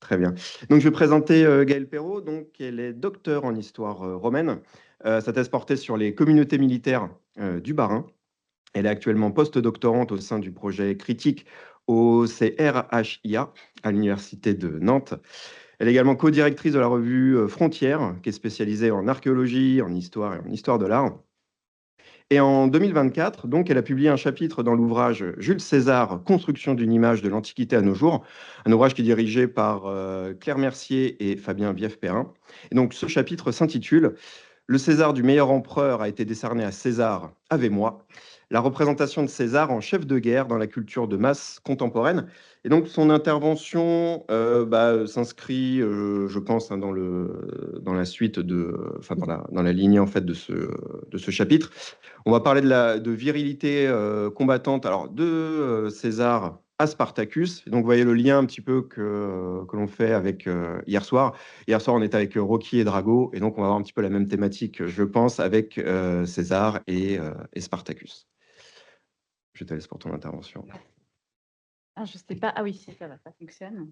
Très bien. Donc, je vais présenter Gaëlle Perrault. Donc, elle est docteure en histoire romaine. Sa thèse portait sur les communautés militaires du Bas-Rhin. Elle est actuellement post-doctorante au sein du projet critique au CRHIA à l'Université de Nantes. Elle est également co-directrice de la revue Frontières, qui est spécialisée en archéologie, en histoire et en histoire de l'art. Et en 2024, donc, elle a publié un chapitre dans l'ouvrage Jules César, Construction d'une image de l'Antiquité à nos jours, un ouvrage qui est dirigé par Claire Mercier et Fabien Vief-Perrin. Et donc, ce chapitre s'intitule Le César du meilleur empereur a été décerné à César, ave moi, la représentation de César en chef de guerre dans la culture de masse contemporaine. Et donc, son intervention s'inscrit, je pense, hein, dans la suite enfin, dans la lignée en fait de ce chapitre. On va parler de virilité combattante alors, de César à Spartacus. Donc, vous voyez le lien un petit peu que l'on fait avec hier soir. Hier soir, on était avec Rocky et Drago. Et donc, on va avoir un petit peu la même thématique, je pense, avec César et Spartacus. Je te laisse pour ton intervention. Ah, je sais pas. Ah oui, ça va, ça fonctionne.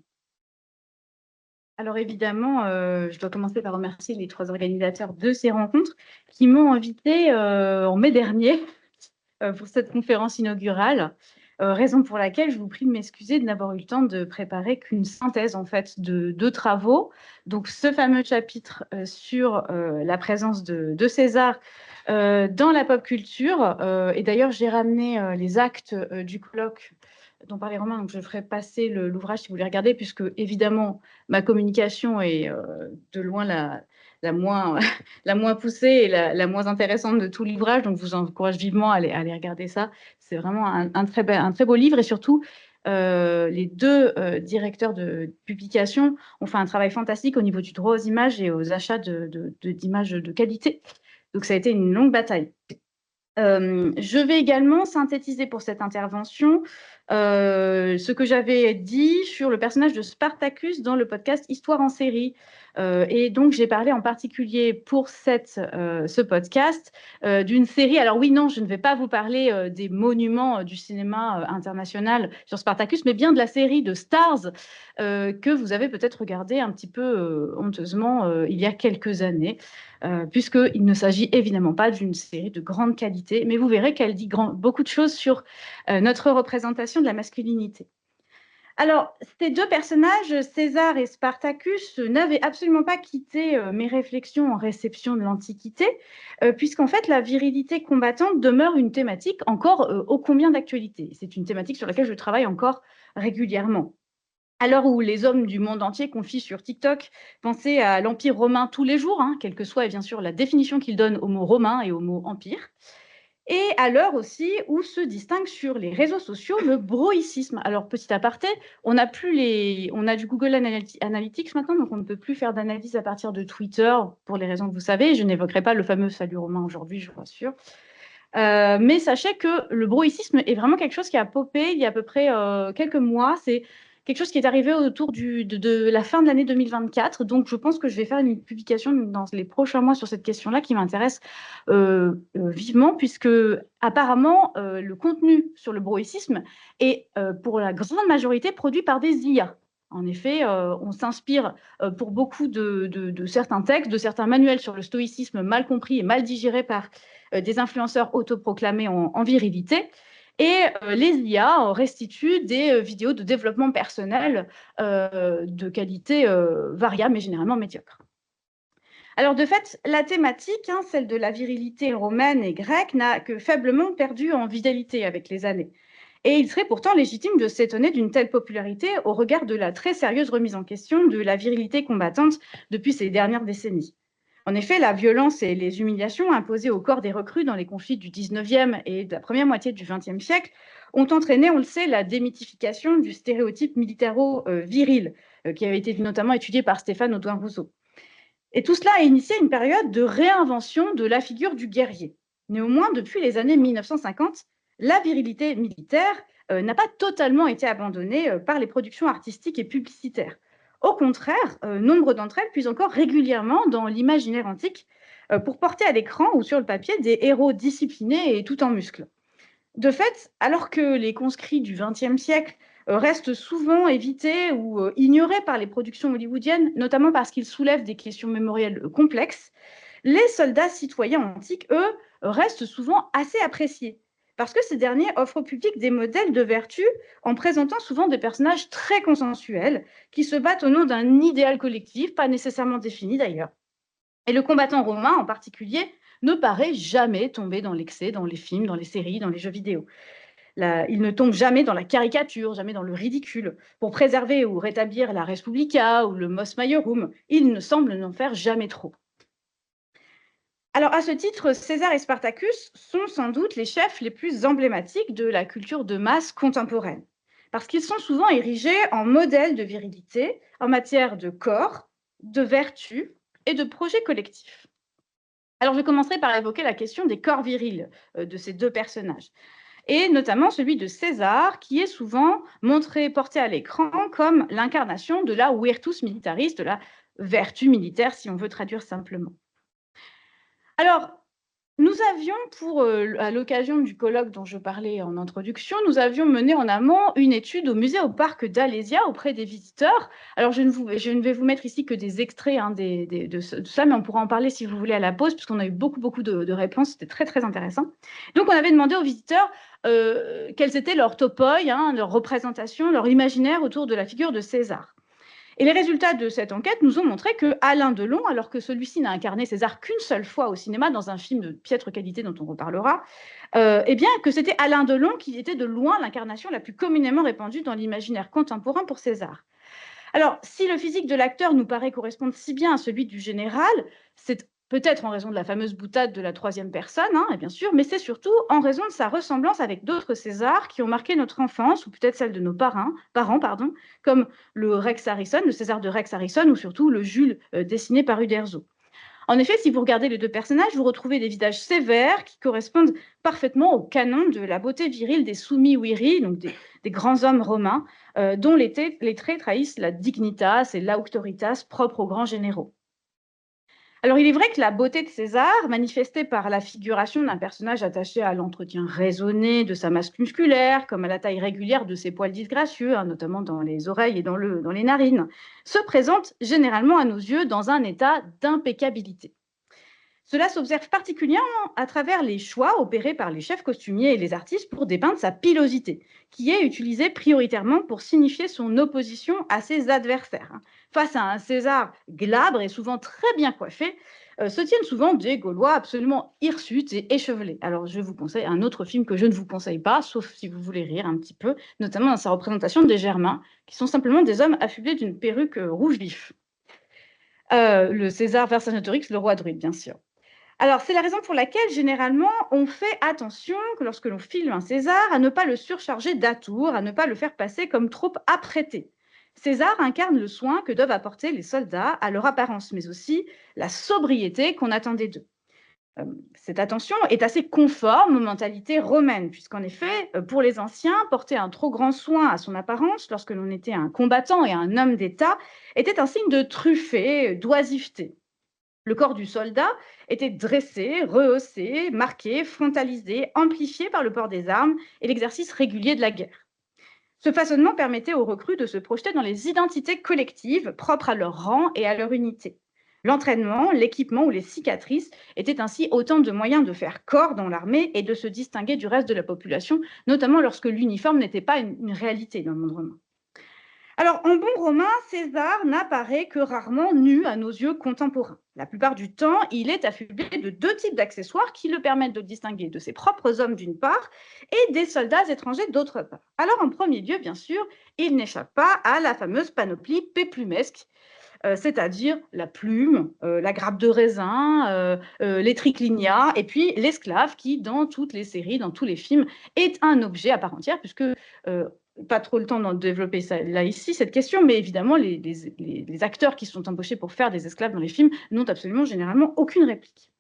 Alors évidemment, je dois commencer par remercier les 3 organisateurs de ces rencontres qui m'ont invitée en mai dernier pour cette conférence inaugurale. Raison pour laquelle je vous prie de m'excuser de n'avoir eu le temps de préparer qu'une synthèse en fait de 2 travaux. Donc ce fameux chapitre sur la présence de César dans la pop culture. Et d'ailleurs, j'ai ramené les actes du colloque dont parlait Romain, donc je ferai passer l'ouvrage si vous voulez regarder, puisque évidemment, ma communication est de loin la moins, la moins poussée et la moins intéressante de tout l'ouvrage, donc je vous encourage vivement à aller regarder ça. C'est vraiment un très beau livre, et surtout, les 2 directeurs de publication ont fait un travail fantastique au niveau du droit aux images et aux achats d'images de qualité. Donc ça a été une longue bataille. Je vais également synthétiser pour cette intervention ce que j'avais dit sur le personnage de Spartacus dans le podcast Histoire en série. Et donc, j'ai parlé en particulier pour ce podcast d'une série. Alors oui, non, je ne vais pas vous parler des monuments du cinéma international sur Spartacus, mais bien de la série de Stars que vous avez peut-être regardé un petit peu honteusement il y a quelques années. Puisqu'il ne s'agit évidemment pas d'une série de grande qualité, mais vous verrez qu'elle dit beaucoup de choses sur notre représentation de la masculinité. Alors, ces 2 personnages, César et Spartacus, n'avaient absolument pas quitté mes réflexions en réception de l'Antiquité, puisqu'en fait, la virilité combattante demeure une thématique encore ô combien d'actualité. C'est une thématique sur laquelle je travaille encore régulièrement. À l'heure où les hommes du monde entier confient sur TikTok penser à l'Empire romain tous les jours, hein, quelle que soit bien sûr la définition qu'ils donnent au mot romain et au mot empire, et à l'heure aussi où se distingue sur les réseaux sociaux le broïcisme. Alors, petit aparté, on a du Google Analytics maintenant, donc on ne peut plus faire d'analyse à partir de Twitter, pour les raisons que vous savez. Je n'évoquerai pas le fameux salut romain aujourd'hui, je vous rassure. Mais sachez que le broïcisme est vraiment quelque chose qui a popé il y a à peu près quelques mois. C'est quelque chose qui est arrivé autour de la fin de l'année 2024. Donc, je pense que je vais faire une publication dans les prochains mois sur cette question-là qui m'intéresse vivement, puisque apparemment, le contenu sur le broïcisme est pour la grande majorité produit par des IA. En effet, on s'inspire pour beaucoup de certains textes, de certains manuels sur le stoïcisme mal compris et mal digérés par des influenceurs autoproclamés en virilité. Et les IA restituent des vidéos de développement personnel de qualité variable, mais généralement médiocre. Alors de fait, la thématique, hein, celle de la virilité romaine et grecque, n'a que faiblement perdu en vitalité avec les années. Et il serait pourtant légitime de s'étonner d'une telle popularité au regard de la très sérieuse remise en question de la virilité combattante depuis ces dernières décennies. En effet, la violence et les humiliations imposées au corps des recrues dans les conflits du 19e et de la première moitié du 20e siècle ont entraîné, on le sait, la démythification du stéréotype militaro-viril, qui avait été notamment étudié par Stéphane Audouin-Rousseau. Et tout cela a initié une période de réinvention de la figure du guerrier. Néanmoins, depuis les années 1950, la virilité militaire n'a pas totalement été abandonnée par les productions artistiques et publicitaires. Au contraire, nombre d'entre elles puisent encore régulièrement dans l'imaginaire antique pour porter à l'écran ou sur le papier des héros disciplinés et tout en muscles. De fait, alors que les conscrits du XXe siècle reste souvent évité ou ignoré par les productions hollywoodiennes, notamment parce qu'il soulève des questions mémorielles complexes. Les soldats citoyens antiques, eux, restent souvent assez appréciés, parce que ces derniers offrent au public des modèles de vertu en présentant souvent des personnages très consensuels, qui se battent au nom d'un idéal collectif, pas nécessairement défini d'ailleurs. Et le combattant romain en particulier ne paraît jamais tomber dans l'excès dans les films, dans les séries, dans les jeux vidéo. Il ne tombe jamais dans la caricature, jamais dans le ridicule. Pour préserver ou rétablir la res publica ou le mos maiorum, il ne semble n'en faire jamais trop. Alors, à ce titre, César et Spartacus sont sans doute les chefs les plus emblématiques de la culture de masse contemporaine, parce qu'ils sont souvent érigés en modèles de virilité en matière de corps, de vertu et de projets collectifs. Alors, je commencerai par évoquer la question des corps virils de ces deux personnages, et notamment celui de César, qui est souvent montré, porté à l'écran comme l'incarnation de la virtus militaris, de la vertu militaire, si on veut traduire simplement. Alors, nous avions, à l'occasion du colloque dont je parlais en introduction, nous avions mené en amont une étude au musée au parc d'Alésia auprès des visiteurs. Alors, je ne vais vous mettre ici que des extraits de ça, mais on pourra en parler si vous voulez à la pause, puisqu'on a eu beaucoup de réponses. C'était très, très intéressant. Donc, on avait demandé aux visiteurs quels étaient leurs topoi, leur représentation, leur imaginaire autour de la figure de César. Et les résultats de cette enquête nous ont montré que Alain Delon, alors que celui-ci n'a incarné César qu'une seule fois au cinéma dans un film de piètre qualité dont on reparlera, eh bien que c'était Alain Delon qui était de loin l'incarnation la plus communément répandue dans l'imaginaire contemporain pour César. Alors, si le physique de l'acteur nous paraît correspondre si bien à celui du général, c'est peut-être en raison de la fameuse boutade de la troisième personne, bien sûr, mais c'est surtout en raison de sa ressemblance avec d'autres Césars qui ont marqué notre enfance, ou peut-être celle de nos parents, comme le Rex Harrison, le César de Rex Harrison, ou surtout le Jules dessiné par Uderzo. En effet, si vous regardez les deux personnages, vous retrouvez des visages sévères qui correspondent parfaitement au canon de la beauté virile des summi viri, donc des grands hommes romains, dont les traits trahissent la dignitas et l'auctoritas propres aux grands généraux. Alors, il est vrai que la beauté de César, manifestée par la figuration d'un personnage attaché à l'entretien raisonné de sa masse musculaire, comme à la taille régulière de ses poils disgracieux, notamment dans les oreilles et dans les narines, se présente généralement à nos yeux dans un état d'impeccabilité. Cela s'observe particulièrement à travers les choix opérés par les chefs costumiers et les artistes pour dépeindre sa pilosité, qui est utilisée prioritairement pour signifier son opposition à ses adversaires. Face à un César glabre et souvent très bien coiffé, se tiennent souvent des Gaulois absolument hirsutes et échevelés. Alors, je vous conseille un autre film que je ne vous conseille pas, sauf si vous voulez rire un petit peu, notamment dans sa représentation des Germains, qui sont simplement des hommes affublés d'une perruque rouge vif. Le César Vercingétorix, le roi druide, bien sûr. Alors, c'est la raison pour laquelle, généralement, on fait attention, que lorsque l'on filme un César, à ne pas le surcharger d'atours, à ne pas le faire passer comme trop apprêté. César incarne le soin que doivent apporter les soldats à leur apparence, mais aussi la sobriété qu'on attendait d'eux. Cette attention est assez conforme aux mentalités romaines, puisqu'en effet, pour les anciens, porter un trop grand soin à son apparence lorsque l'on était un combattant et un homme d'État était un signe de truffé, d'oisiveté. Le corps du soldat était dressé, rehaussé, marqué, frontalisé, amplifié par le port des armes et l'exercice régulier de la guerre. Ce façonnement permettait aux recrues de se projeter dans les identités collectives propres à leur rang et à leur unité. L'entraînement, l'équipement ou les cicatrices étaient ainsi autant de moyens de faire corps dans l'armée et de se distinguer du reste de la population, notamment lorsque l'uniforme n'était pas une réalité dans le monde romain. Alors, en bon romain, César n'apparaît que rarement nu à nos yeux contemporains. La plupart du temps, il est affublé de deux types d'accessoires qui le permettent de distinguer de ses propres hommes d'une part et des soldats étrangers d'autre part. Alors, en premier lieu, bien sûr, il n'échappe pas à la fameuse panoplie péplumesque, c'est-à-dire la plume, la grappe de raisin, les triclinias, et puis l'esclave qui, dans toutes les séries, dans tous les films, est un objet à part entière, puisque pas trop le temps d'en développer ça, là ici cette question, mais évidemment les acteurs qui sont embauchés pour faire des esclaves dans les films n'ont absolument généralement aucune réplique.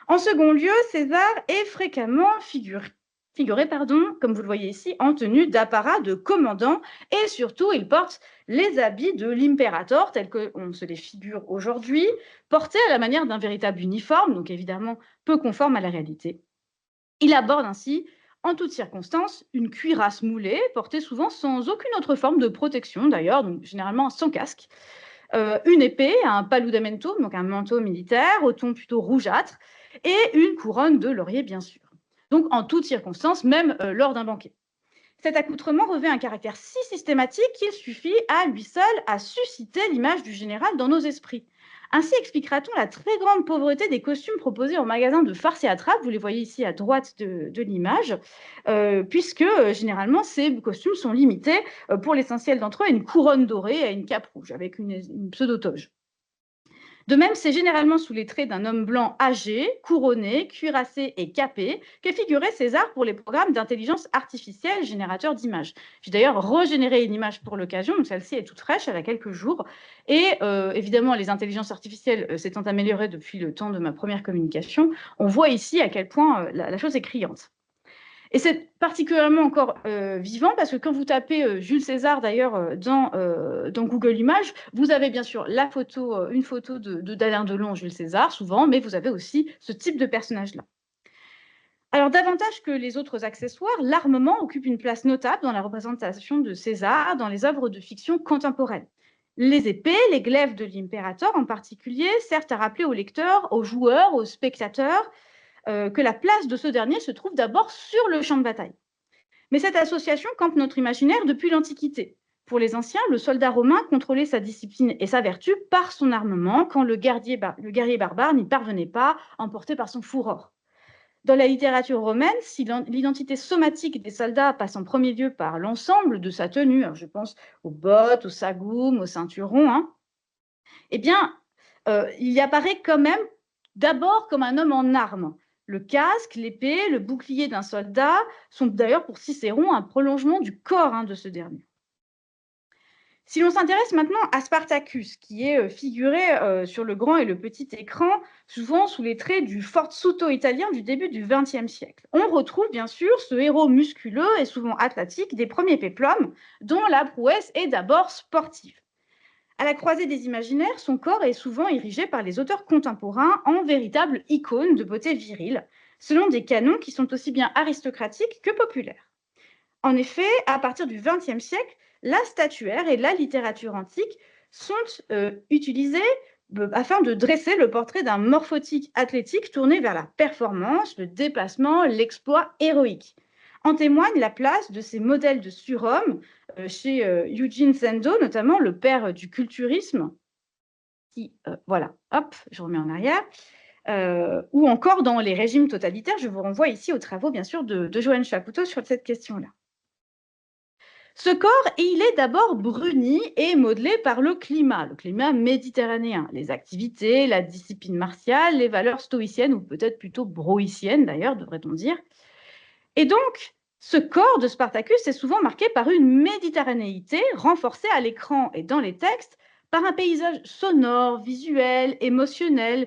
En second lieu, César est fréquemment figuré, comme vous le voyez ici, en tenue d'apparat de commandant, et surtout il porte les habits de l'imperator tels qu'on se les figure aujourd'hui, portés à la manière d'un véritable uniforme, donc évidemment peu conforme à la réalité. Il aborde ainsi En toutes circonstances, une cuirasse moulée, portée souvent sans aucune autre forme de protection d'ailleurs, donc généralement sans casque. Une épée, un paludamento, donc un manteau militaire au ton plutôt rougeâtre, et une couronne de laurier bien sûr. Donc en toutes circonstances, même lors d'un banquet. Cet accoutrement revêt un caractère si systématique qu'il suffit à lui seul à susciter l'image du général dans nos esprits. Ainsi expliquera-t-on la très grande pauvreté des costumes proposés en magasin de farce et attrape, vous les voyez ici à droite de l'image, puisque généralement ces costumes sont limités pour l'essentiel d'entre eux à une couronne dorée et à une cape rouge avec une pseudo-toge. De même, c'est généralement sous les traits d'un homme blanc âgé, couronné, cuirassé et capé qu'est figuré César pour les programmes d'intelligence artificielle générateurs d'images. J'ai d'ailleurs régénéré une image pour l'occasion, donc celle-ci est toute fraîche, elle a quelques jours. Et évidemment, les intelligences artificielles s'étant améliorées depuis le temps de ma première communication, on voit ici à quel point la chose est criante. Et c'est particulièrement encore vivant parce que quand vous tapez Jules César, d'ailleurs, dans Google Images, vous avez bien sûr la photo, une photo d'Alain Delon, Jules César, souvent, mais vous avez aussi ce type de personnage-là. Alors, davantage que les autres accessoires, l'armement occupe une place notable dans la représentation de César dans les œuvres de fiction contemporaines. Les épées, les glaives de l'impérator en particulier, servent à rappeler aux lecteurs, aux joueurs, aux spectateurs, que la place de ce dernier se trouve d'abord sur le champ de bataille. Mais cette association campe notre imaginaire depuis l'Antiquité. Pour les anciens, le soldat romain contrôlait sa discipline et sa vertu par son armement, quand le guerrier barbare n'y parvenait pas, emporté par son furor. Dans la littérature romaine, si l'identité somatique des soldats passe en premier lieu par l'ensemble de sa tenue, je pense aux bottes, aux sagoumes, aux ceinturons, eh bien, il y apparaît quand même d'abord comme un homme en armes. Le casque, l'épée, le bouclier d'un soldat sont d'ailleurs pour Cicéron un prolongement du corps de ce dernier. Si l'on s'intéresse maintenant à Spartacus, qui est figuré sur le grand et le petit écran, souvent sous les traits du forzuto italien du début du XXe siècle, on retrouve bien sûr ce héros musculeux et souvent athlétique des premiers péplums, dont la prouesse est d'abord sportive. À la croisée des imaginaires, son corps est souvent érigé par les auteurs contemporains en véritable icône de beauté virile, selon des canons qui sont aussi bien aristocratiques que populaires. En effet, à partir du XXe siècle, la statuaire et la littérature antique sont utilisées afin de dresser le portrait d'un morphotype athlétique tourné vers la performance, le déplacement, l'exploit héroïque. En témoigne la place de ces modèles de surhommes chez Eugene Sendo, notamment le père du culturisme, qui, voilà, hop, je remets en arrière, ou encore dans les régimes totalitaires. Je vous renvoie ici aux travaux, bien sûr, de Joanne Chapoutot sur cette question-là. Ce corps, il est d'abord bruni et modelé par le climat méditerranéen, les activités, la discipline martiale, les valeurs stoïciennes, ou peut-être plutôt broïciennes d'ailleurs, devrait-on dire. Et donc, ce corps de Spartacus est souvent marqué par une méditerranéité renforcée à l'écran et dans les textes par un paysage sonore, visuel, émotionnel,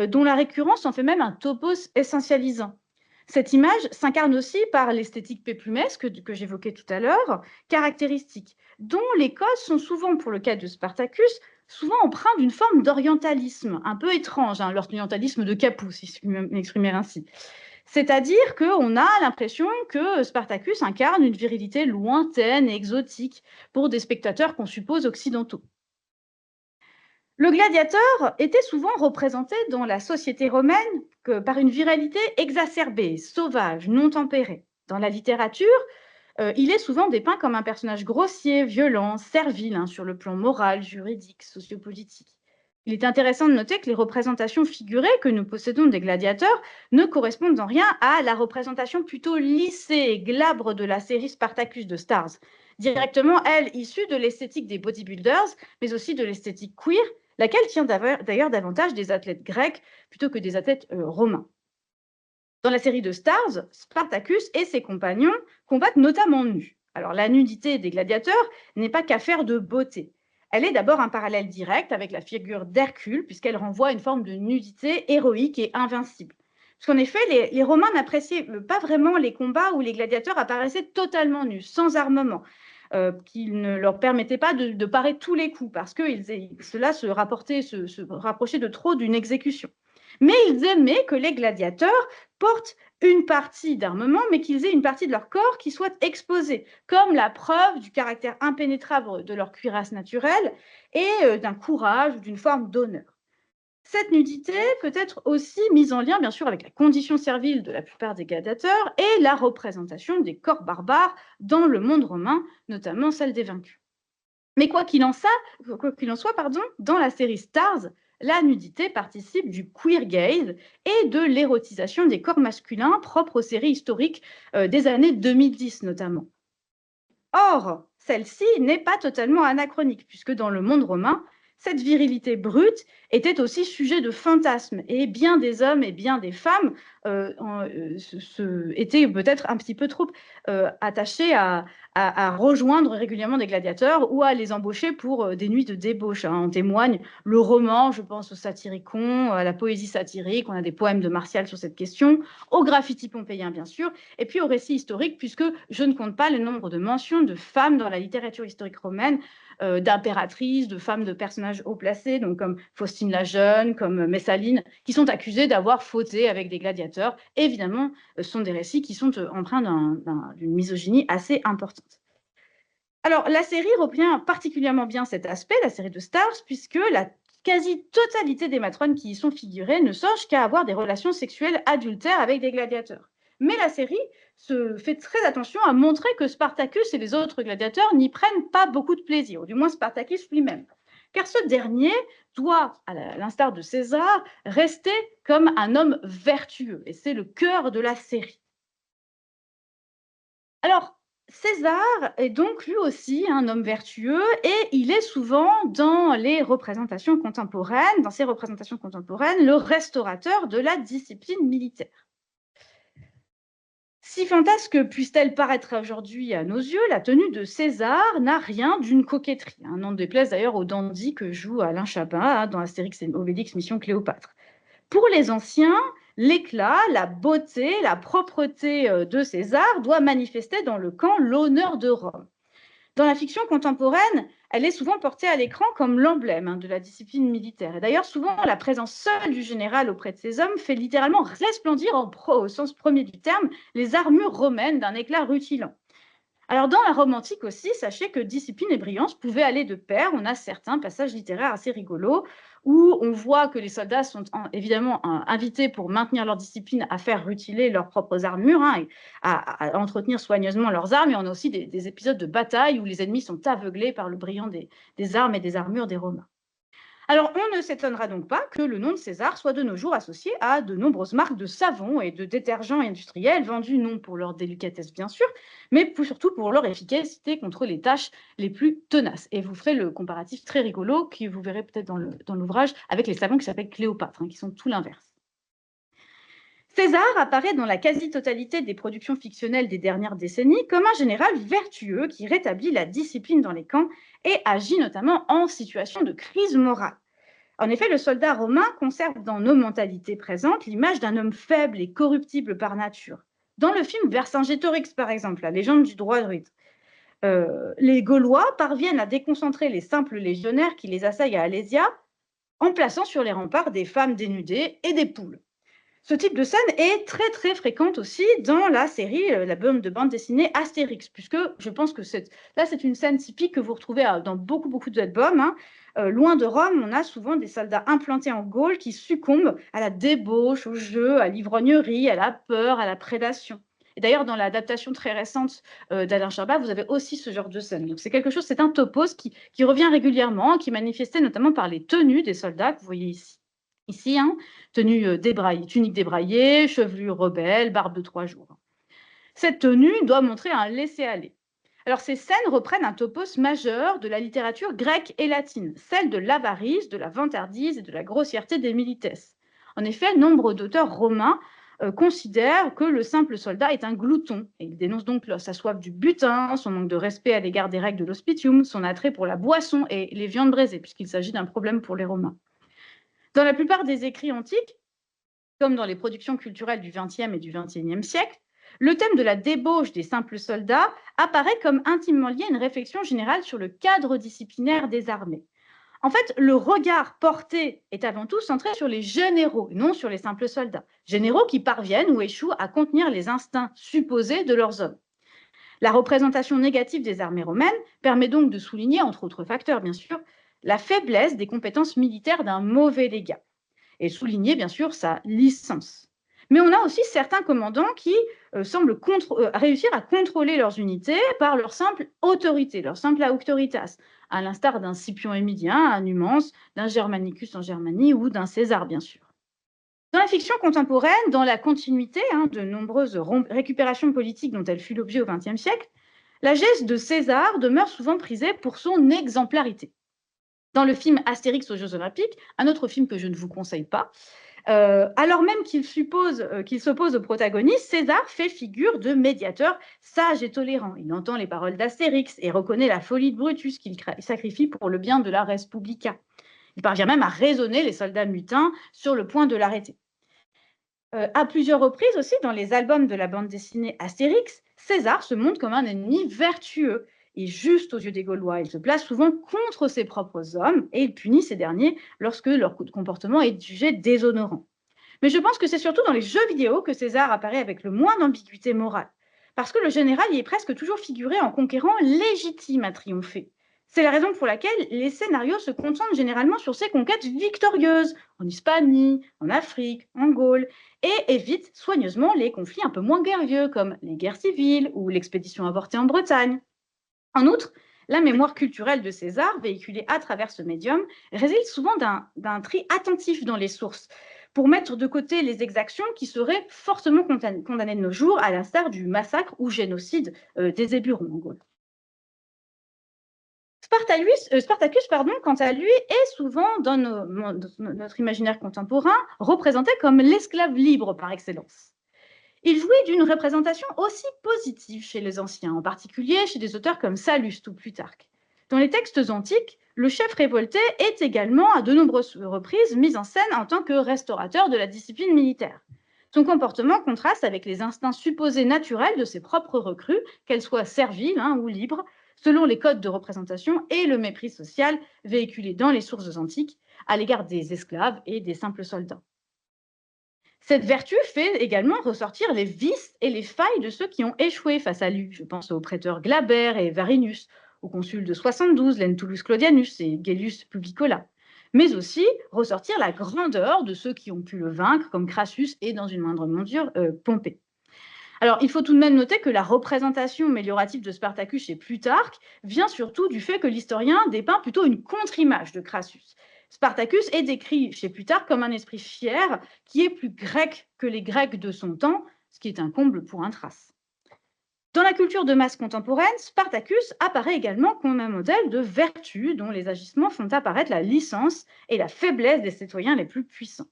dont la récurrence en fait même un topos essentialisant. Cette image s'incarne aussi par l'esthétique péplumesque que j'évoquais tout à l'heure, caractéristique, dont les codes sont souvent, pour le cas de Spartacus, souvent empreints d'une forme d'orientalisme, un peu étrange, l'orientalisme de Capoue, si je puis m'exprimer ainsi. C'est-à-dire qu'on a l'impression que Spartacus incarne une virilité lointaine et exotique pour des spectateurs qu'on suppose occidentaux. Le gladiateur était souvent représenté dans la société romaine par une virilité exacerbée, sauvage, non tempérée. Dans la littérature, il est souvent dépeint comme un personnage grossier, violent, servile, sur le plan moral, juridique, sociopolitique. Il est intéressant de noter que les représentations figurées que nous possédons des gladiateurs ne correspondent en rien à la représentation plutôt lissée et glabre de la série Spartacus de Stars, directement, elle, issue de l'esthétique des bodybuilders, mais aussi de l'esthétique queer, laquelle tient d'ailleurs davantage des athlètes grecs plutôt que des athlètes romains. Dans la série de Stars, Spartacus et ses compagnons combattent notamment nus. Alors la nudité des gladiateurs n'est pas qu'affaire de beauté. Elle est d'abord un parallèle direct avec la figure d'Hercule, puisqu'elle renvoie à une forme de nudité héroïque et invincible. Parce qu'en effet, les Romains n'appréciaient pas vraiment les combats où les gladiateurs apparaissaient totalement nus, sans armement, qui ne leur permettait pas de parer tous les coups, parce que cela se rapprochait de trop d'une exécution. Mais ils aimaient que les gladiateurs portent une partie d'armement, mais qu'ils aient une partie de leur corps qui soit exposée, comme la preuve du caractère impénétrable de leur cuirasse naturelle et d'un courage ou d'une forme d'honneur. Cette nudité peut être aussi mise en lien, bien sûr, avec la condition servile de la plupart des gladiateurs et la représentation des corps barbares dans le monde romain, notamment celle des vaincus. Mais quoi qu'il en soit, pardon, dans la série Stars, la nudité participe du queer gaze et de l'érotisation des corps masculins propres aux séries historiques des années 2010 notamment. Or, celle-ci n'est pas totalement anachronique, puisque dans le monde romain, cette virilité brute était aussi sujet de fantasmes, et bien des hommes et bien des femmes étaient peut-être un petit peu trop attachés à rejoindre régulièrement des gladiateurs ou à les embaucher pour des nuits de débauche. En témoigne le roman, je pense au Satyricon, à la poésie satirique, on a des poèmes de Martial sur cette question, au graffiti pompéien bien sûr, et puis au récit historique, puisque je ne compte pas le nombre de mentions de femmes dans la littérature historique romaine, d'impératrices, de femmes de personnages haut placés, donc comme Faustine la Jeune, comme Messaline, qui sont accusées d'avoir fauté avec des gladiateurs. Évidemment, ce sont des récits qui sont empreints d'une misogynie assez importante. Alors, la série reprend particulièrement bien cet aspect, la série de Stars, puisque la quasi-totalité des matrones qui y sont figurées ne songent qu'à avoir des relations sexuelles adultères avec des gladiateurs. Mais la série se fait très attention à montrer que Spartacus et les autres gladiateurs n'y prennent pas beaucoup de plaisir, ou du moins Spartacus lui-même. Car ce dernier doit, à l'instar de César, rester comme un homme vertueux, et c'est le cœur de la série. Alors, César est donc lui aussi un homme vertueux et il est souvent dans les représentations contemporaines, dans ces représentations contemporaines, le restaurateur de la discipline militaire. Si fantasque puisse-t-elle paraître aujourd'hui à nos yeux, la tenue de César n'a rien d'une coquetterie. N'en déplaise d'ailleurs au dandy que joue Alain Chabat dans Astérix et Obélix Mission Cléopâtre. Pour les anciens, l'éclat, la beauté, la propreté de César doit manifester dans le camp l'honneur de Rome. Dans la fiction contemporaine, elle est souvent portée à l'écran comme l'emblème de la discipline militaire. Et d'ailleurs, souvent, la présence seule du général auprès de ces hommes fait littéralement resplendir, au sens premier du terme, les armures romaines d'un éclat rutilant. Alors, dans la Rome antique aussi, sachez que discipline et brillance pouvaient aller de pair. On a certains passages littéraires assez rigolos où on voit que les soldats sont évidemment invités pour maintenir leur discipline à faire rutiler leurs propres armures, et à entretenir soigneusement leurs armes. Et on a aussi des épisodes de bataille où les ennemis sont aveuglés par le brillant des armes et des armures des Romains. Alors, on ne s'étonnera donc pas que le nom de César soit de nos jours associé à de nombreuses marques de savon et de détergents industriels vendus non pour leur délicatesse bien sûr, mais surtout pour leur efficacité contre les tâches les plus tenaces. Et vous ferez le comparatif très rigolo que vous verrez peut-être dans l'ouvrage avec les savons qui s'appellent Cléopâtre, qui sont tout l'inverse. César apparaît dans la quasi-totalité des productions fictionnelles des dernières décennies comme un général vertueux qui rétablit la discipline dans les camps et agit notamment en situation de crise morale. En effet, le soldat romain conserve dans nos mentalités présentes l'image d'un homme faible et corruptible par nature. Dans le film Vercingétorix, par exemple, la légende du droit druide, les Gaulois parviennent à déconcentrer les simples légionnaires qui les assaillent à Alésia en plaçant sur les remparts des femmes dénudées et des poules. Ce type de scène est très très fréquente aussi dans la série, la bande dessinée Astérix, puisque je pense que c'est une scène typique que vous retrouvez dans beaucoup d'albums. Loin de Rome, on a souvent des soldats implantés en Gaule qui succombent à la débauche, au jeu, à l'ivrognerie, à la peur, à la prédation. Et d'ailleurs, dans l'adaptation très récente d'Alain Chabat, vous avez aussi ce genre de scène. Donc c'est c'est un topos qui revient régulièrement, qui est manifesté notamment par les tenues des soldats que vous voyez ici. Tenue tunique débraillée, chevelure rebelle, barbe de 3 jours. Cette tenue doit montrer un laisser-aller. Alors, ces scènes reprennent un topos majeur de la littérature grecque et latine, celle de l'avarice, de la vantardise et de la grossièreté des milites. En effet, nombre d'auteurs romains considèrent que le simple soldat est un glouton. Et ils dénoncent donc sa soif du butin, son manque de respect à l'égard des règles de l'hospitium, son attrait pour la boisson et les viandes braisées, puisqu'il s'agit d'un problème pour les Romains. Dans la plupart des écrits antiques, comme dans les productions culturelles du XXe et du XXIe siècle, le thème de la débauche des simples soldats apparaît comme intimement lié à une réflexion générale sur le cadre disciplinaire des armées. En fait, le regard porté est avant tout centré sur les généraux, non sur les simples soldats. Généraux qui parviennent ou échouent à contenir les instincts supposés de leurs hommes. La représentation négative des armées romaines permet donc de souligner, entre autres facteurs bien sûr, la faiblesse des compétences militaires d'un mauvais légat et souligner bien sûr sa licence. Mais on a aussi certains commandants qui semblent réussir à contrôler leurs unités par leur simple autorité, leur simple auctoritas, à l'instar d'un Scipion Émilien, un Numance, d'un Germanicus en Germanie ou d'un César, bien sûr. Dans la fiction contemporaine, dans la continuité de nombreuses récupérations politiques dont elle fut l'objet au XXe siècle, la geste de César demeure souvent prisée pour son exemplarité. Dans le film Astérix aux Jeux Olympiques, un autre film que je ne vous conseille pas, alors même qu'il s'oppose au protagoniste, César fait figure de médiateur sage et tolérant. Il entend les paroles d'Astérix et reconnaît la folie de Brutus qu'il sacrifie pour le bien de la res publica. Il parvient même à raisonner les soldats mutins sur le point de l'arrêter. À plusieurs reprises aussi, dans les albums de la bande dessinée Astérix, César se montre comme un ennemi vertueux et juste aux yeux des Gaulois. Il se place souvent contre ses propres hommes et il punit ces derniers lorsque leur comportement est jugé déshonorant. Mais je pense que c'est surtout dans les jeux vidéo que César apparaît avec le moins d'ambiguïté morale. Parce que le général y est presque toujours figuré en conquérant légitime à triompher. C'est la raison pour laquelle les scénarios se concentrent généralement sur ses conquêtes victorieuses, en Hispanie, en Afrique, en Gaule, et évitent soigneusement les conflits un peu moins guerriers, comme les guerres civiles ou l'expédition avortée en Bretagne. En outre, la mémoire culturelle de César, véhiculée à travers ce médium, résulte souvent d'un tri attentif dans les sources, pour mettre de côté les exactions qui seraient fortement condamnées de nos jours, à l'instar du massacre ou génocide des Éburons en Gaule. Spartacus, quant à lui, est souvent dans notre imaginaire contemporain représenté comme l'esclave libre par excellence. Il jouit d'une représentation aussi positive chez les anciens, en particulier chez des auteurs comme Sallust ou Plutarque. Dans les textes antiques, le chef révolté est également à de nombreuses reprises mis en scène en tant que restaurateur de la discipline militaire. Son comportement contraste avec les instincts supposés naturels de ses propres recrues, qu'elles soient serviles ou libres, selon les codes de représentation et le mépris social véhiculé dans les sources antiques à l'égard des esclaves et des simples soldats. Cette vertu fait également ressortir les vices et les failles de ceux qui ont échoué face à lui. Je pense aux prêteurs Glaber et Varinus, aux consuls de 72, Lentulus Claudianus et Gellius Publicola, mais aussi ressortir la grandeur de ceux qui ont pu le vaincre, comme Crassus et, dans une moindre mesure, Pompée. Alors, il faut tout de même noter que la représentation améliorative de Spartacus chez Plutarque vient surtout du fait que l'historien dépeint plutôt une contre-image de Crassus. Spartacus est décrit chez Plutarque comme un esprit fier qui est plus grec que les Grecs de son temps, ce qui est un comble pour un Thrace. Dans la culture de masse contemporaine, Spartacus apparaît également comme un modèle de vertu dont les agissements font apparaître la licence et la faiblesse des citoyens les plus puissants.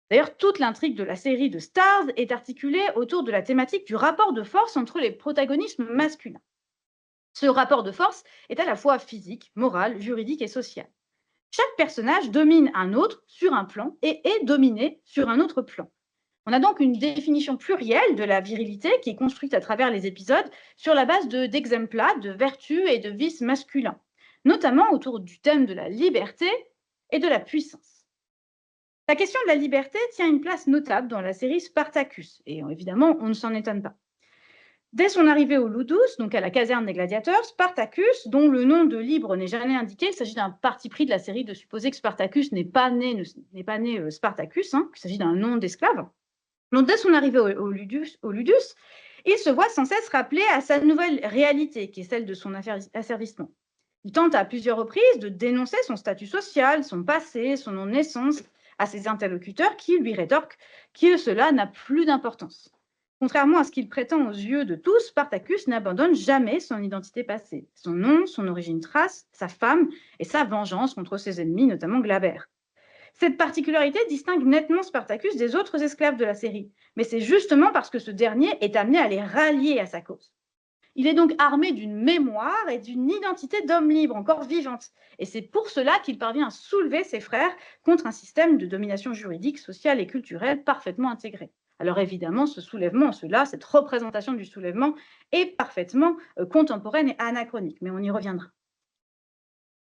D'ailleurs, toute l'intrigue de la série de Stars est articulée autour de la thématique du rapport de force entre les protagonistes masculins. Ce rapport de force est à la fois physique, moral, juridique et social. Chaque personnage domine un autre sur un plan et est dominé sur un autre plan. On a donc une définition plurielle de la virilité qui est construite à travers les épisodes sur la base d'exemplats, de vertus et de vices masculins, notamment autour du thème de la liberté et de la puissance. La question de la liberté tient une place notable dans la série Spartacus, et évidemment, on ne s'en étonne pas. Dès son arrivée au Ludus, donc à la caserne des gladiateurs, Spartacus, dont le nom de libre n'est jamais indiqué, il s'agit d'un parti pris de la série de supposer que Spartacus n'est pas né Spartacus, qu'il s'agit d'un nom d'esclave. Donc dès son arrivée au Ludus, il se voit sans cesse rappeler à sa nouvelle réalité, qui est celle de son asservissement. Il tente à plusieurs reprises de dénoncer son statut social, son passé, son nom de naissance, à ses interlocuteurs qui lui rétorquent que cela n'a plus d'importance. Contrairement à ce qu'il prétend aux yeux de tous, Spartacus n'abandonne jamais son identité passée, son nom, son origine thrace, sa femme et sa vengeance contre ses ennemis, notamment Glaber. Cette particularité distingue nettement Spartacus des autres esclaves de la série, mais c'est justement parce que ce dernier est amené à les rallier à sa cause. Il est donc armé d'une mémoire et d'une identité d'homme libre encore vivante. Et c'est pour cela qu'il parvient à soulever ses frères contre un système de domination juridique, sociale et culturelle parfaitement intégré. Alors évidemment, ce soulèvement, cette représentation du soulèvement est parfaitement contemporaine et anachronique, mais on y reviendra.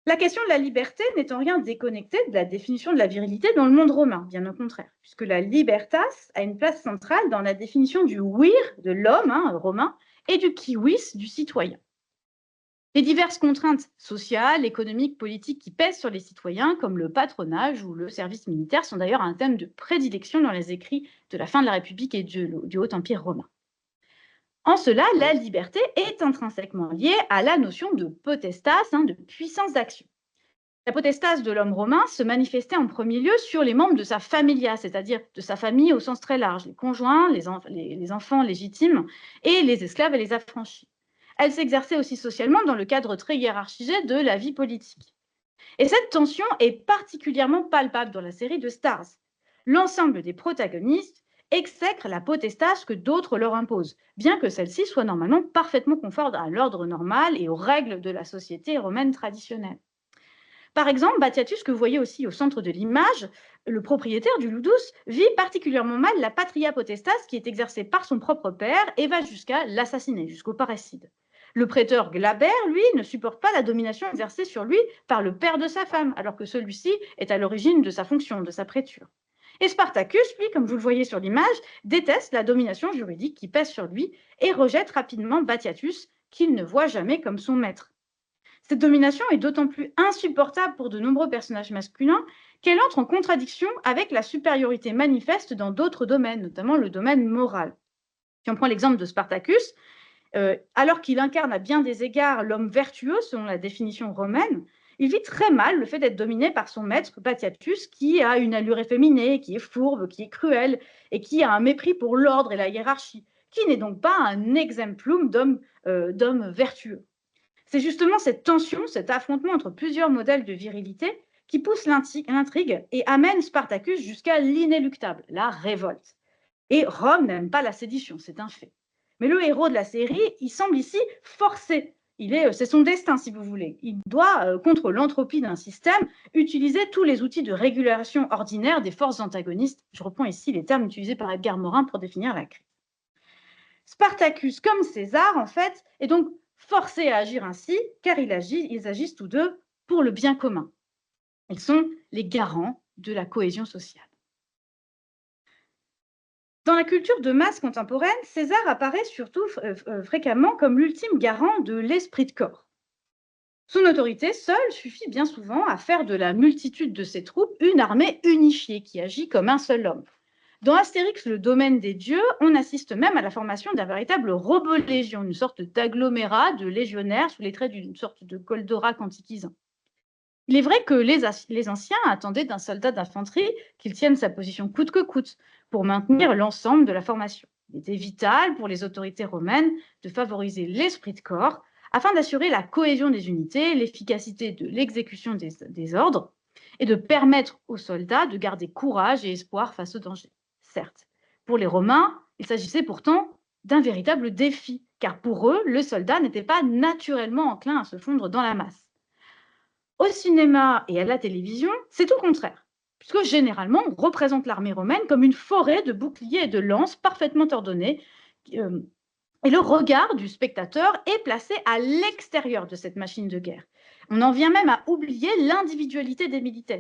La question de la liberté n'est en rien déconnectée de la définition de la virilité dans le monde romain, bien au contraire, puisque la libertas a une place centrale dans la définition du vir de l'homme romain et du civis du citoyen. Les diverses contraintes sociales, économiques, politiques qui pèsent sur les citoyens, comme le patronage ou le service militaire, sont d'ailleurs un thème de prédilection dans les écrits de la fin de la République et du Haut Empire romain. En cela, la liberté est intrinsèquement liée à la notion de potestas, de puissance d'action. La potestas de l'homme romain se manifestait en premier lieu sur les membres de sa familia, c'est-à-dire de sa famille au sens très large, les conjoints, les enfants légitimes et les esclaves et les affranchis. Elle s'exerçait aussi socialement dans le cadre très hiérarchisé de la vie politique. Et cette tension est particulièrement palpable dans la série de Stars. L'ensemble des protagonistes exècrent la potestas que d'autres leur imposent, bien que celle-ci soit normalement parfaitement conforme à l'ordre normal et aux règles de la société romaine traditionnelle. Par exemple, Batiatus, que vous voyez aussi au centre de l'image, le propriétaire du Ludus, vit particulièrement mal la patria potestas qui est exercée par son propre père et va jusqu'à l'assassiner, jusqu'au parricide. Le prêteur Glaber, lui, ne supporte pas la domination exercée sur lui par le père de sa femme, alors que celui-ci est à l'origine de sa fonction, de sa prêture. Et Spartacus, lui, comme vous le voyez sur l'image, déteste la domination juridique qui pèse sur lui et rejette rapidement Batiatus, qu'il ne voit jamais comme son maître. Cette domination est d'autant plus insupportable pour de nombreux personnages masculins qu'elle entre en contradiction avec la supériorité manifeste dans d'autres domaines, notamment le domaine moral. Si on prend l'exemple de Spartacus, alors qu'il incarne à bien des égards l'homme vertueux selon la définition romaine, il vit très mal le fait d'être dominé par son maître Batiatus, qui a une allure efféminée, qui est fourbe, qui est cruel et qui a un mépris pour l'ordre et la hiérarchie, qui n'est donc pas un exemplum d'homme vertueux. C'est justement cette tension, cet affrontement entre plusieurs modèles de virilité qui pousse l'intrigue et amène Spartacus jusqu'à l'inéluctable, la révolte. Et Rome n'aime pas la sédition, c'est un fait. Mais le héros de la série, il semble ici forcé. C'est son destin, si vous voulez. Il doit, contre l'entropie d'un système, utiliser tous les outils de régulation ordinaire des forces antagonistes. Je reprends ici les termes utilisés par Edgar Morin pour définir la crise. Spartacus, comme César, en fait, est donc forcés à agir ainsi, car ils agissent tous deux pour le bien commun. Ils sont les garants de la cohésion sociale. Dans la culture de masse contemporaine, César apparaît surtout fréquemment comme l'ultime garant de l'esprit de corps. Son autorité seule suffit bien souvent à faire de la multitude de ses troupes une armée unifiée qui agit comme un seul homme. Dans Astérix, le domaine des dieux, on assiste même à la formation d'un véritable robo-légion, une sorte d'agglomérat de légionnaires sous les traits d'une sorte de Goldorak antiquisant. Il est vrai que les anciens attendaient d'un soldat d'infanterie qu'il tienne sa position coûte que coûte pour maintenir l'ensemble de la formation. Il était vital pour les autorités romaines de favoriser l'esprit de corps afin d'assurer la cohésion des unités, l'efficacité de l'exécution des ordres et de permettre aux soldats de garder courage et espoir face au danger. Certes, pour les Romains, il s'agissait pourtant d'un véritable défi, car pour eux, le soldat n'était pas naturellement enclin à se fondre dans la masse. Au cinéma et à la télévision, c'est tout le contraire, puisque généralement, on représente l'armée romaine comme une forêt de boucliers et de lances parfaitement ordonnées, et le regard du spectateur est placé à l'extérieur de cette machine de guerre. On en vient même à oublier l'individualité des milites.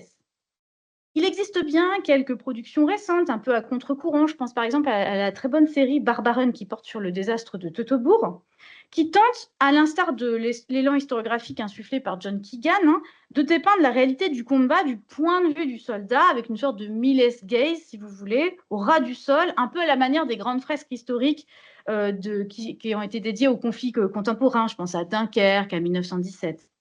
Il existe bien quelques productions récentes, un peu à contre-courant. Je pense par exemple à la très bonne série Barbaren qui porte sur le désastre de Teutobourg, qui tente, à l'instar de l'élan historiographique insufflé par John Keegan, de dépeindre la réalité du combat du point de vue du soldat, avec une sorte de Miles gaze, si vous voulez, au ras du sol, un peu à la manière des grandes fresques historiques qui ont été dédiées aux conflits contemporains. Je pense à Dunkerque, à 1917.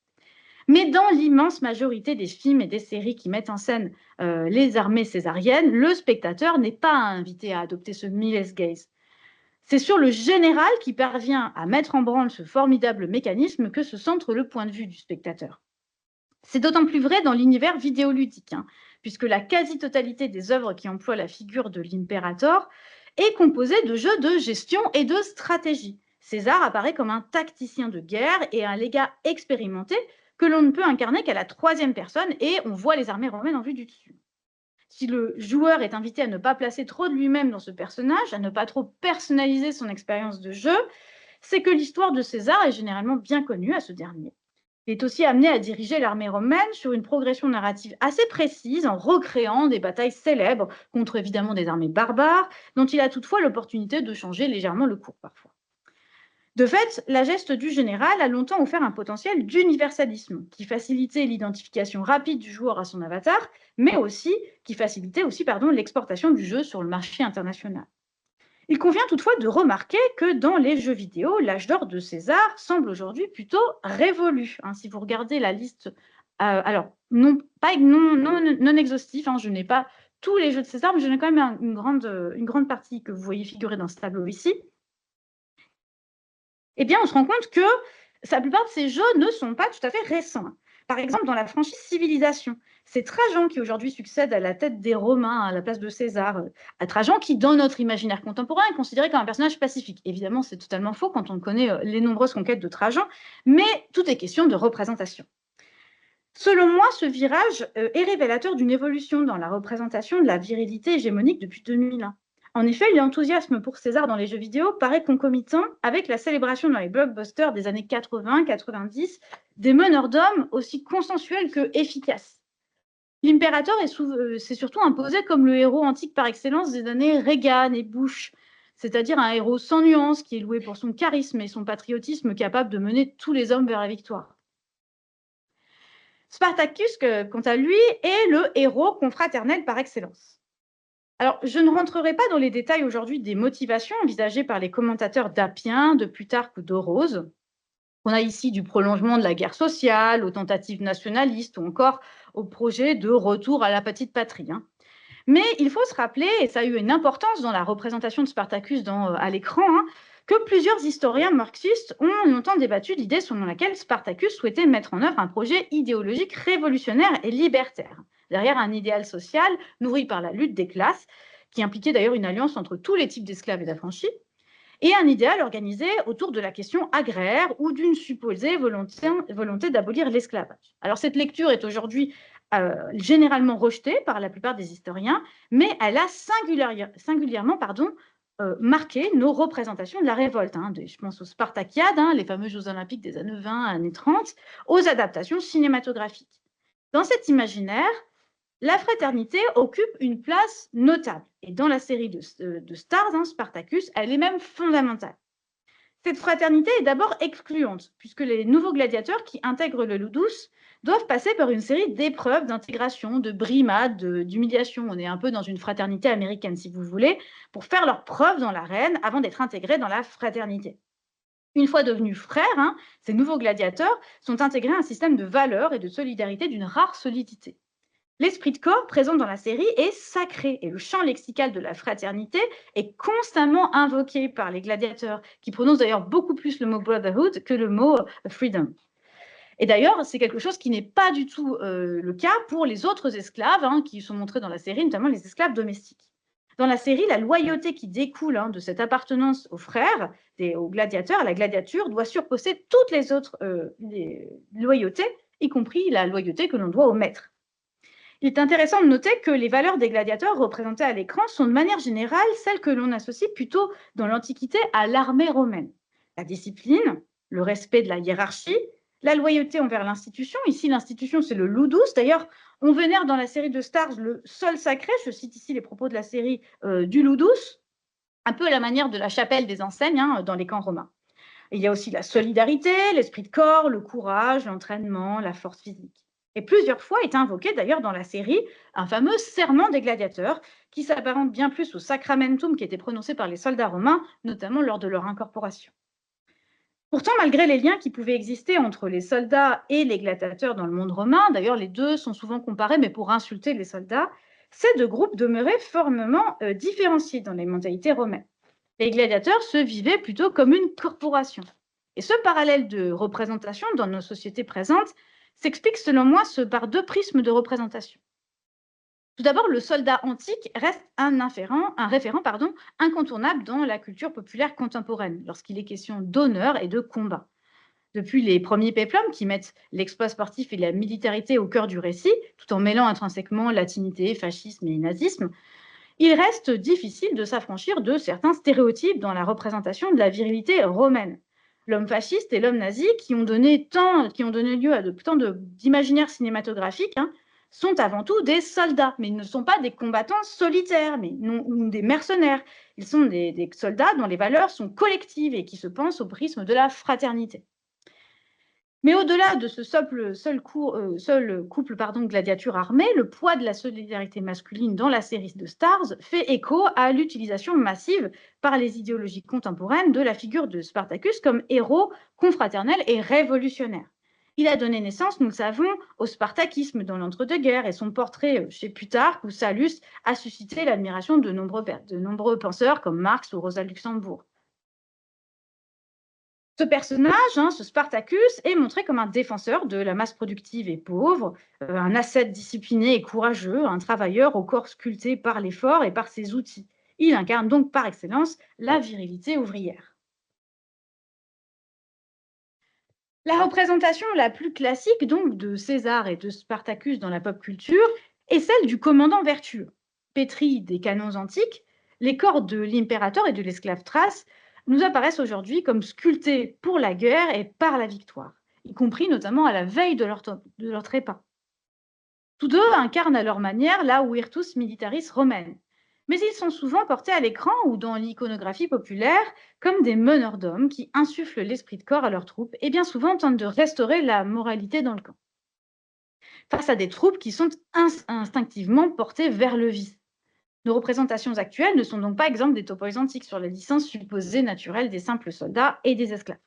Mais dans l'immense majorité des films et des séries qui mettent en scène les armées césariennes, le spectateur n'est pas invité à adopter ce Miles gaze. C'est sur le général qui parvient à mettre en branle ce formidable mécanisme que se centre le point de vue du spectateur. C'est d'autant plus vrai dans l'univers vidéoludique, puisque la quasi-totalité des œuvres qui emploient la figure de l'impérator est composée de jeux de gestion et de stratégie. César apparaît comme un tacticien de guerre et un légat expérimenté que l'on ne peut incarner qu'à la troisième personne, et on voit les armées romaines en vue du dessus. Si le joueur est invité à ne pas placer trop de lui-même dans ce personnage, à ne pas trop personnaliser son expérience de jeu, c'est que l'histoire de César est généralement bien connue à ce dernier. Il est aussi amené à diriger l'armée romaine sur une progression narrative assez précise en recréant des batailles célèbres contre évidemment des armées barbares, dont il a toutefois l'opportunité de changer légèrement le cours parfois. De fait, la geste du général a longtemps offert un potentiel d'universalisme qui facilitait l'identification rapide du joueur à son avatar, mais aussi qui facilitait aussi l'exportation du jeu sur le marché international. Il convient toutefois de remarquer que dans les jeux vidéo, l'âge d'or de César semble aujourd'hui plutôt révolu. Si vous regardez la liste, alors non exhaustif, je n'ai pas tous les jeux de César, mais j'en ai quand même une grande partie que vous voyez figurer dans ce tableau ici. Eh bien, on se rend compte que la plupart de ces jeux ne sont pas tout à fait récents. Par exemple, dans la franchise Civilisation, c'est Trajan qui aujourd'hui succède à la tête des Romains à la place de César. À Trajan qui, dans notre imaginaire contemporain, est considéré comme un personnage pacifique. Évidemment, c'est totalement faux quand on connaît les nombreuses conquêtes de Trajan, mais tout est question de représentation. Selon moi, ce virage est révélateur d'une évolution dans la représentation de la virilité hégémonique depuis 2001. En effet, l'enthousiasme pour César dans les jeux vidéo paraît concomitant avec la célébration dans les blockbusters des années 80-90 des meneurs d'hommes aussi consensuels que efficaces. L'impérateur s'est surtout imposé comme le héros antique par excellence des années Reagan et Bush, c'est-à-dire un héros sans nuance qui est loué pour son charisme et son patriotisme capable de mener tous les hommes vers la victoire. Spartacus, quant à lui, est le héros confraternel par excellence. Alors, je ne rentrerai pas dans les détails aujourd'hui des motivations envisagées par les commentateurs d'Appien, de Plutarque ou d'Orose. On a ici du prolongement de la guerre sociale, aux tentatives nationalistes ou encore au projet de retour à la petite patrie. Mais il faut se rappeler, et ça a eu une importance dans la représentation de Spartacus à l'écran, que plusieurs historiens marxistes ont longtemps débattu l'idée selon laquelle Spartacus souhaitait mettre en œuvre un projet idéologique révolutionnaire et libertaire, derrière un idéal social nourri par la lutte des classes, qui impliquait d'ailleurs une alliance entre tous les types d'esclaves et d'affranchis, et un idéal organisé autour de la question agraire ou d'une supposée volonté d'abolir l'esclavage. Alors cette lecture est aujourd'hui généralement rejetée par la plupart des historiens, mais elle a singulièrement marqué nos représentations de la révolte. Je pense aux Spartakiades, les fameux Jeux olympiques des années 20, années 30, aux adaptations cinématographiques. Dans cet imaginaire, la fraternité occupe une place notable. Et dans la série de Stars, Spartacus, elle est même fondamentale. Cette fraternité est d'abord excluante, puisque les nouveaux gladiateurs qui intègrent le Ludus doivent passer par une série d'épreuves d'intégration, de brimades, d'humiliation. On est un peu dans une fraternité américaine, si vous voulez, pour faire leurs preuves dans l'arène avant d'être intégrés dans la fraternité. Une fois devenus frères, ces nouveaux gladiateurs sont intégrés à un système de valeurs et de solidarité d'une rare solidité. L'esprit de corps présent dans la série est sacré et le champ lexical de la fraternité est constamment invoqué par les gladiateurs, qui prononcent d'ailleurs beaucoup plus le mot brotherhood que le mot freedom. Et d'ailleurs, c'est quelque chose qui n'est pas du tout le cas pour les autres esclaves qui sont montrés dans la série, notamment les esclaves domestiques. Dans la série, la loyauté qui découle de cette appartenance aux frères, aux gladiateurs, à la gladiature, doit surpasser toutes les autres loyautés, y compris la loyauté que l'on doit au maître. Il est intéressant de noter que les valeurs des gladiateurs représentées à l'écran sont de manière générale celles que l'on associe plutôt dans l'Antiquité à l'armée romaine. La discipline, le respect de la hiérarchie, la loyauté envers l'institution. Ici, l'institution, c'est le Ludus. D'ailleurs, on vénère dans la série de Stars le sol sacré. Je cite ici les propos de la série du Ludus, un peu à la manière de la chapelle des enseignes dans les camps romains. Il y a aussi la solidarité, l'esprit de corps, le courage, l'entraînement, la force physique. Et plusieurs fois est invoqué d'ailleurs dans la série un fameux serment des gladiateurs qui s'apparente bien plus au sacramentum qui était prononcé par les soldats romains, notamment lors de leur incorporation. Pourtant, malgré les liens qui pouvaient exister entre les soldats et les gladiateurs dans le monde romain, d'ailleurs les deux sont souvent comparés, mais pour insulter les soldats, ces deux groupes demeuraient formellement différenciés dans les mentalités romaines. Les gladiateurs se vivaient plutôt comme une corporation. Et ce parallèle de représentation dans nos sociétés présentes s'explique selon moi par deux prismes de représentation. Tout d'abord, le soldat antique reste un référent incontournable dans la culture populaire contemporaine, lorsqu'il est question d'honneur et de combat. Depuis les premiers péplums qui mettent l'exploit sportif et la militarité au cœur du récit, tout en mêlant intrinsèquement latinité, fascisme et nazisme, il reste difficile de s'affranchir de certains stéréotypes dans la représentation de la virilité romaine. L'homme fasciste et l'homme nazi, qui ont donné lieu à tant d'imaginaires cinématographiques, hein, sont avant tout des soldats, mais ils ne sont pas des combattants solitaires, ou des mercenaires. Ils sont des soldats dont les valeurs sont collectives et qui se pensent au prisme de la fraternité. Mais au-delà de ce seul couple gladiature armée, le poids de la solidarité masculine dans la série de Stars fait écho à l'utilisation massive par les idéologies contemporaines de la figure de Spartacus comme héros confraternel et révolutionnaire. Il a donné naissance, nous le savons, au spartakisme dans l'entre-deux-guerres et son portrait chez Plutarque ou Sallust a suscité l'admiration de nombreux penseurs comme Marx ou Rosa Luxembourg. Ce personnage, hein, ce Spartacus, est montré comme un défenseur de la masse productive et pauvre, un ascète discipliné et courageux, un travailleur au corps sculpté par l'effort et par ses outils. Il incarne donc par excellence la virilité ouvrière. La représentation la plus classique donc de César et de Spartacus dans la pop culture est celle du commandant vertueux. Pétri des canons antiques, les corps de l'impérateur et de l'esclave Thrace nous apparaissent aujourd'hui comme sculptés pour la guerre et par la victoire, y compris notamment à la veille de leur trépas. Tous deux incarnent à leur manière la virtus militaris romaine, mais ils sont souvent portés à l'écran ou dans l'iconographie populaire comme des meneurs d'hommes qui insufflent l'esprit de corps à leurs troupes et bien souvent tentent de restaurer la moralité dans le camp, face à des troupes qui sont instinctivement portées vers le vice. Nos représentations actuelles ne sont donc pas exemples des topos antiques sur la licence supposée naturelle des simples soldats et des esclaves.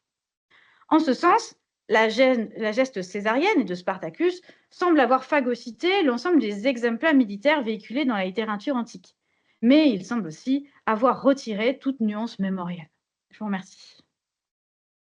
En ce sens, la geste césarienne et de Spartacus semble avoir phagocyté l'ensemble des exemples militaires véhiculés dans la littérature antique. Mais il semble aussi avoir retiré toute nuance mémorielle. Je vous remercie.